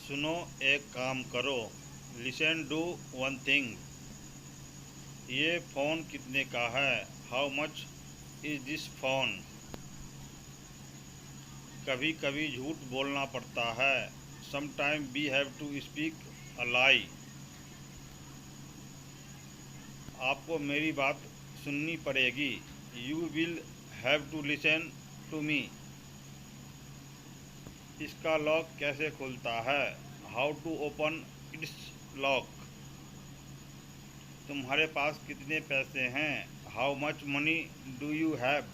सुनो, एक काम करो। Listen do one thing. ये फ़ोन कितने का है? How much is this phone? कभी कभी झूठ बोलना पड़ता है। Sometime we have to speak a lie. आपको मेरी बात सुननी पड़ेगी। You will have to listen to me. इसका लॉक कैसे खुलता है? How to open its lock. तुम्हारे पास कितने पैसे हैं? How much money do you have?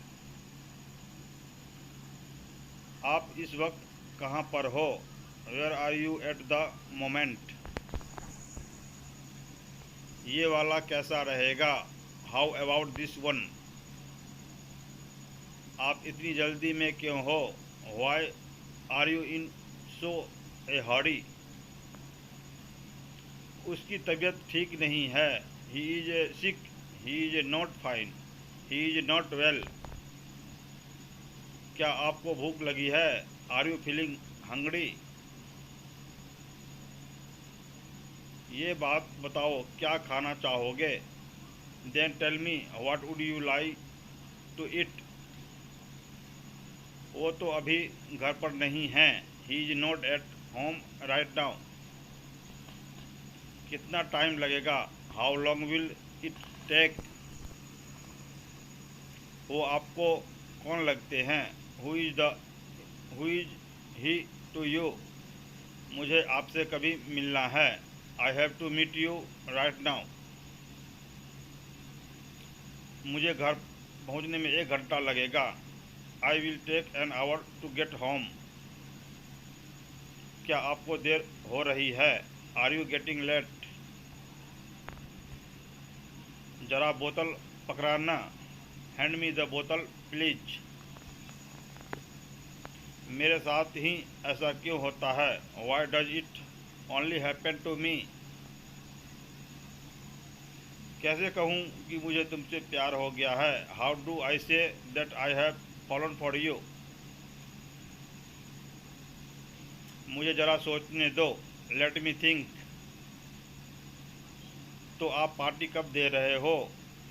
आप इस वक्त कहाँ पर हो? Where are you at the moment? ये वाला कैसा रहेगा? How about this one? आप इतनी जल्दी में क्यों हो? Why are you in so a hurry? उसकी तबीयत ठीक नहीं है। He is sick. He is not fine. He is not well. क्या आपको भूख लगी है? Are you feeling hungry? ये बात बताओ, क्या खाना चाहोगे? Then tell me what would you like to eat? वो तो अभी घर पर नहीं हैं। He is not at home right now. कितना टाइम लगेगा? How long will it take? वो आपको कौन लगते हैं? Who is he to you? मुझे आपसे कभी मिलना है। I have to meet you right now. मुझे घर पहुंचने में 1 घंटा लगेगा। I will take an hour to get home. क्या आपको देर हो रही है? Are you getting late? जरा बोतल पकड़ाना। हैंड मी द बोतल प्लीज। मेरे साथ ही ऐसा क्यों होता है? Why does it only happen to me? कैसे कहूँ कि मुझे तुमसे प्यार हो गया है? How do I say that I have fallen for you? मुझे जरा सोचने दो। Let me think. तो आप पार्टी कब दे रहे हो?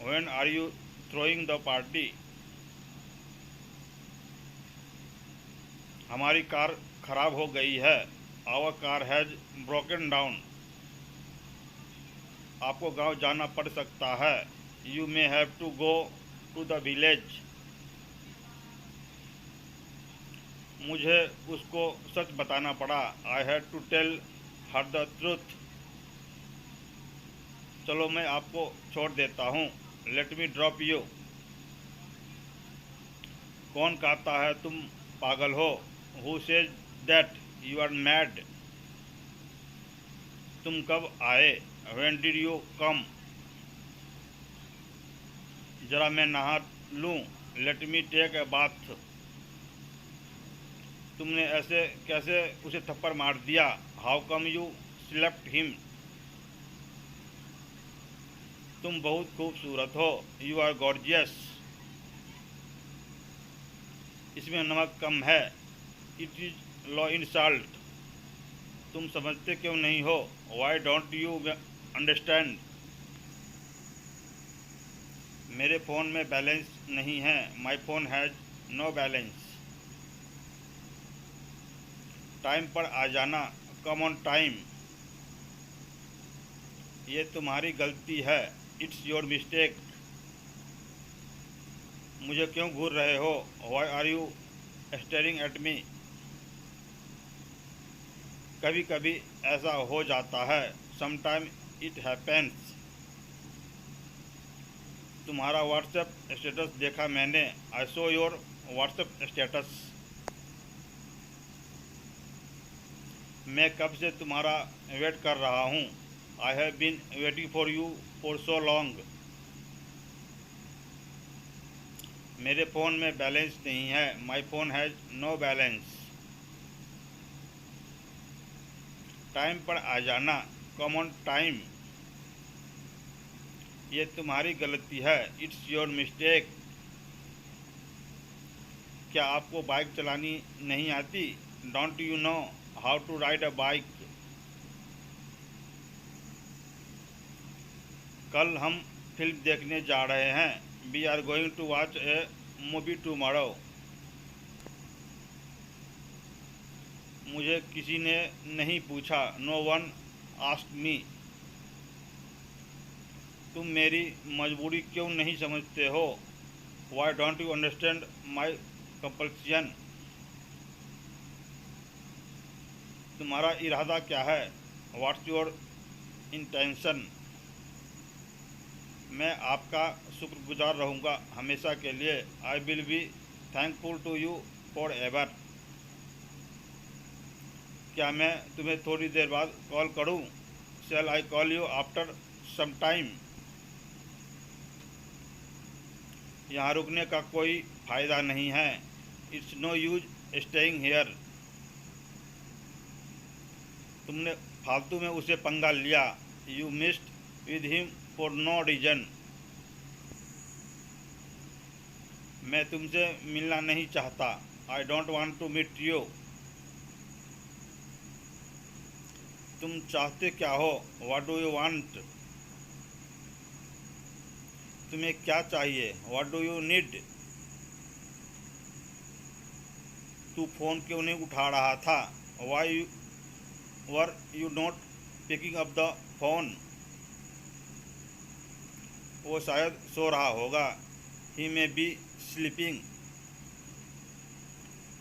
When are you throwing the party? हमारी कार खराब हो गई है। Our car has broken down. आपको गांव जाना पड़ सकता है। You may have to go to the village. मुझे उसको सच बताना पड़ा। I had to tell her the truth. चलो मैं आपको छोड़ देता हूँ। Let me drop you. कौन कहता है तुम पागल हो? Who says that you are mad? तुम कब आए? When did you come? जरा मैं नहा लूँ। Let me take a bath. तुमने ऐसे कैसे उसे थप्पड़ मार दिया? How come you slapped him? तुम बहुत खूबसूरत हो। You are gorgeous. इसमें नमक कम है। It is low in salt. तुम समझते क्यों नहीं हो? Why don't you understand? मेरे फ़ोन में बैलेंस नहीं है। My phone has no balance. Time पर आ जाना। Come on time. ये तुम्हारी गलती है। It's your mistake. मुझे क्यों घूर रहे हो? Why are you staring at me? कभी कभी ऐसा हो जाता है। Sometime it happens. तुम्हारा व्हाट्सएप स्टेटस देखा मैंने। I saw your WhatsApp status. मैं कब से तुम्हारा वेट कर रहा हूँ। I have been waiting for you for so long. मेरे फ़ोन में बैलेंस नहीं है। My phone has no balance. Time पर आ जाना। Come on time. ये तुम्हारी गलती है। It's your mistake. क्या आपको बाइक चलानी नहीं आती? Don't you know how to ride a bike? कल हम फिल्म देखने जा रहे हैं। We are going to watch a movie tomorrow. मुझे किसी ने नहीं पूछा। No one asked me. तुम मेरी मजबूरी क्यों नहीं समझते हो? Why don't you understand my compulsion. तुम्हारा इरादा क्या है? What's your intention. मैं आपका शुक्रगुजार रहूँगा हमेशा के लिए। I will be thankful to you for ever. क्या मैं तुम्हें थोड़ी देर बाद कॉल करूँ? Shall I call you after some time. यहाँ रुकने का कोई फ़ायदा नहीं है। It's no use staying here. तुमने फालतू में उसे पंगा लिया। You missed with him for no reason. मैं तुमसे मिलना नहीं चाहता। I don't want to meet you. तुम चाहते क्या हो? What do you want. तुम्हें क्या चाहिए? What do you need. तू फ़ोन क्यों नहीं उठा रहा था? Why were you not picking up the phone. वो शायद सो रहा होगा। He may be sleeping.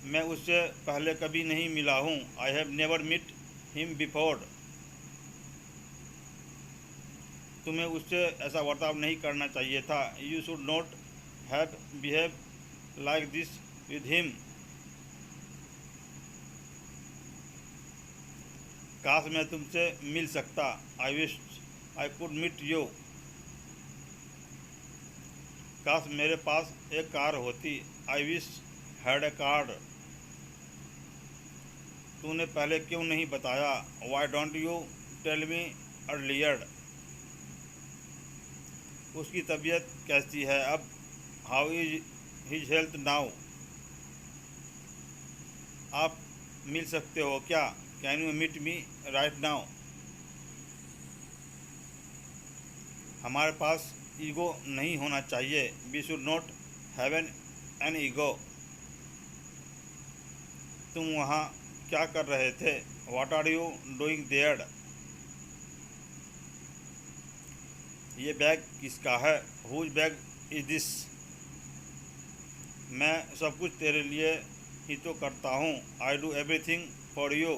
मैं उससे पहले कभी नहीं मिला हूँ। I have never meet him before. तुम्हें उससे ऐसा बर्ताव नहीं करना चाहिए था। You should not have behave like this with him. काश मैं तुमसे मिल सकता। I wish I could meet you. काश मेरे पास एक कार होती। I wish had a car. तूने पहले क्यों नहीं बताया? Why don't you tell me earlier. उसकी तबीयत कैसी है अब? How is his health now. आप मिल सकते हो क्या? Can you meet me right now. हमारे पास ईगो नहीं होना चाहिए। We should not have an ego. तुम वहाँ क्या कर रहे थे? What are you doing there. ये बैग किसका है? Whose bag is this. मैं सब कुछ तेरे लिए ही तो करता हूँ। I do everything for you.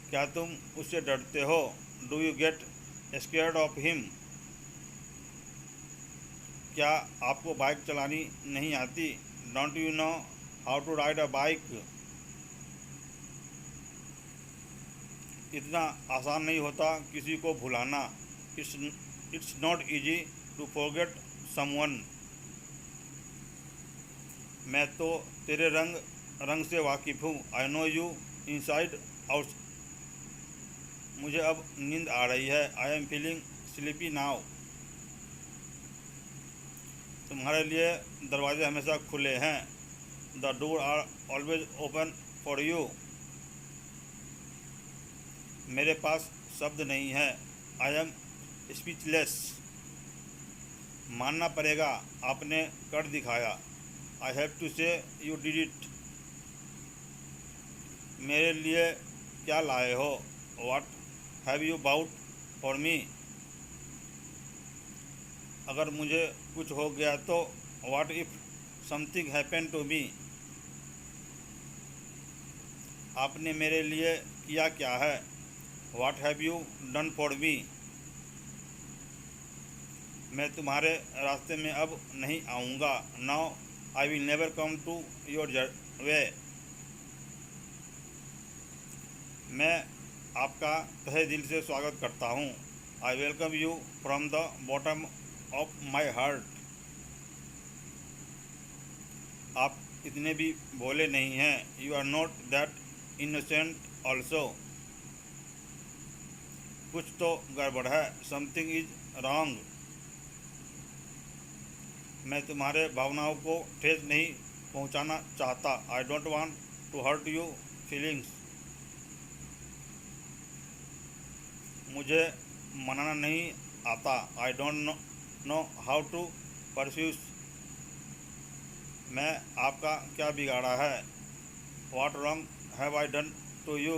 क्या तुम उससे डरते हो? Do you get scared of him. क्या आपको बाइक चलानी नहीं आती? Don't you know how to ride a bike. इतना आसान नहीं होता किसी को भुलाना। It's not easy to forget someone. मैं तो तेरे रंग से वाकिफ़ हूँ। I know you inside out. मुझे अब नींद आ रही है। I am feeling sleepy now. तुम्हारे लिए दरवाजे हमेशा खुले हैं। The door are always open for you. मेरे पास शब्द नहीं है। I am speechless. मानना पड़ेगा, आपने कर दिखाया। I have to say you did it. मेरे लिए क्या लाए हो? What have you bought for me. अगर मुझे कुछ हो गया तो? What if something happen to me. आपने मेरे लिए किया क्या है? What have you done for me. मैं तुम्हारे रास्ते में अब नहीं आऊँगा। Now I will never come to your way. मैं आपका तहे दिल से स्वागत करता हूँ। I welcome you from the bottom of my heart. आप इतने भी भोले नहीं हैं। You are not that innocent also. कुछ तो गड़बड़ है। Something is wrong. मैं तुम्हारे भावनाओं को ठेस नहीं पहुंचाना चाहता। I don't want to hurt you feelings. मुझे मनाना नहीं आता। I don't know how to pursue. मैं आपका क्या बिगाड़ा है? What wrong have I done to you?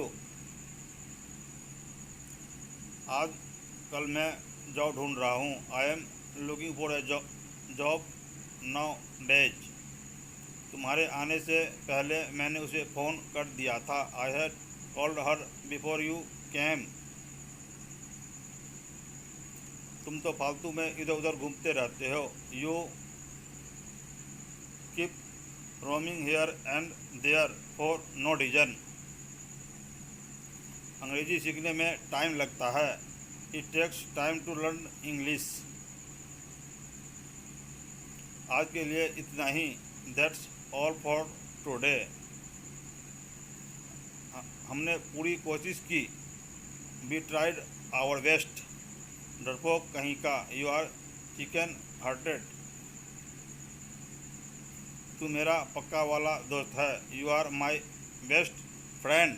आज कल मैं जॉब ढूंढ रहा हूँ। I am looking for a job nowadays. तुम्हारे आने से पहले मैंने उसे फ़ोन कर दिया था। I had called her before you came. तुम तो फालतू में इधर उधर घूमते रहते हो। You keep roaming here and there for no reason. अंग्रेजी सीखने में टाइम लगता है। It takes time to learn English. आज के लिए इतना ही। That's all for today. हमने पूरी कोशिश की। We tried our best. डरपोक कहीं का। You are chicken hearted. तू मेरा पक्का वाला दोस्त है। You are my best friend.